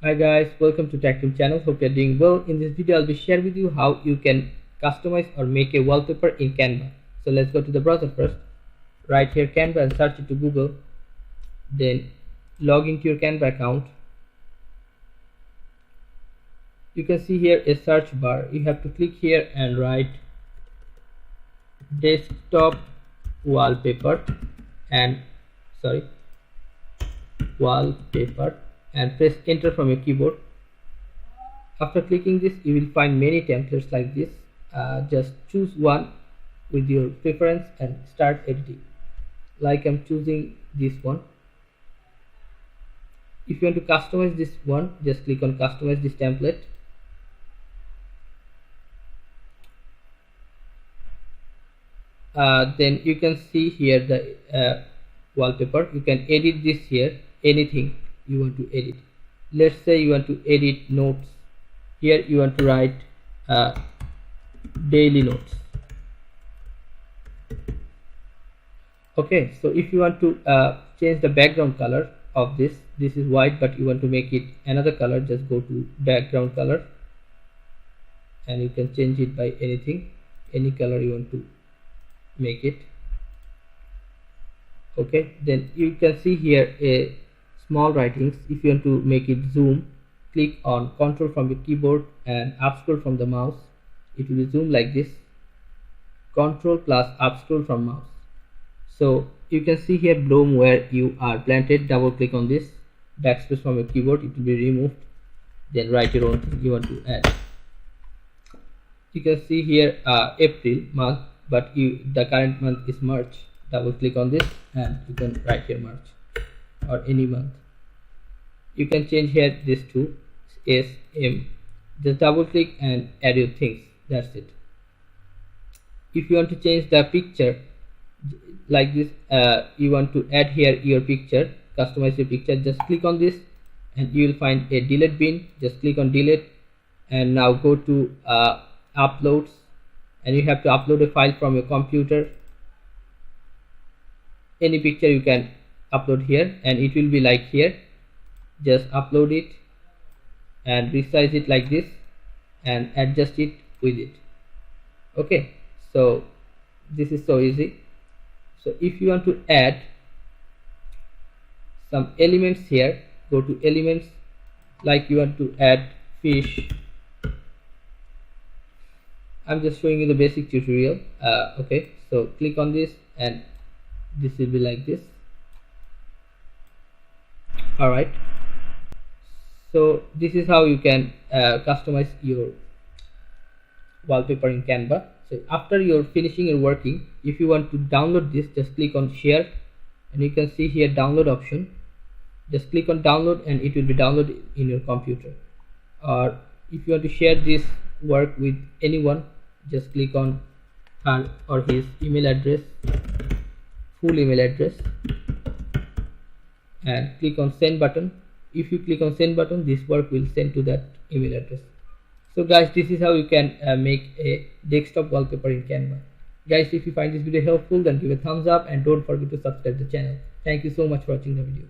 Hi guys, welcome to Tactim channel. Hope you're doing well. In this video, I'll be sharing with you how you can customize or make a wallpaper in Canva. So let's go to the browser first. Right here Canva and search it to Google. Then log into your Canva account. You can see here a search bar. You have to click here and write desktop wallpaper and wallpaper and press enter from your keyboard. After clicking this, you will find many templates like this. Just choose one with your preference and start editing. Like I'm choosing this one. If you want to customize this one, just click on customize this template. Then you can see here the wallpaper. You can edit this here, anything you want to edit. Let's say you want to edit notes. Here you want to write daily notes. Okay, so if you want to change the background color of this is white, but you want to make it another color, just go to background color and you can change it by anything, any color you want to make it. Okay, then you can see here a small writings. If you want to make it zoom, click on control from your keyboard and up scroll from the mouse. It will be zoom like this. Control plus up scroll from mouse. So you can see here bloom where you are planted. Double click on this, backspace from your keyboard, it will be removed. Then write your own thing you want to add. You can see here April month, but the current month is March. Double click on this and you can write here March or any month. You can change here this to SM. Just double click and add your things. That's it. If you want to change the picture like this, you want to add here your picture, customize your picture, just click on this and you will find a delete bin. Just click on delete and now go to uploads and you have to upload a file from your computer. Any picture you can upload here and it will be like here. Just upload it and resize it like this and adjust it with it. Okay, so this is so easy. So if you want to add some elements here, go to elements. Like you want to add fish, I'm just showing you the basic tutorial. Okay, so click on this and this will be like this. Alright, so this is how you can customize your wallpaper in Canva. So after you're finishing your working, if you want to download this, just click on share and you can see here download option. Just click on download and it will be downloaded in your computer. Or if you want to share this work with anyone, just click on her or his email address, full email address, and click on send button. If you click on send button, this work will send to that email address. So guys, this is how you can make a desktop wallpaper in Canva. Guys, if you find this video helpful, then give a thumbs up and don't forget to subscribe the channel. Thank you so much for watching the video.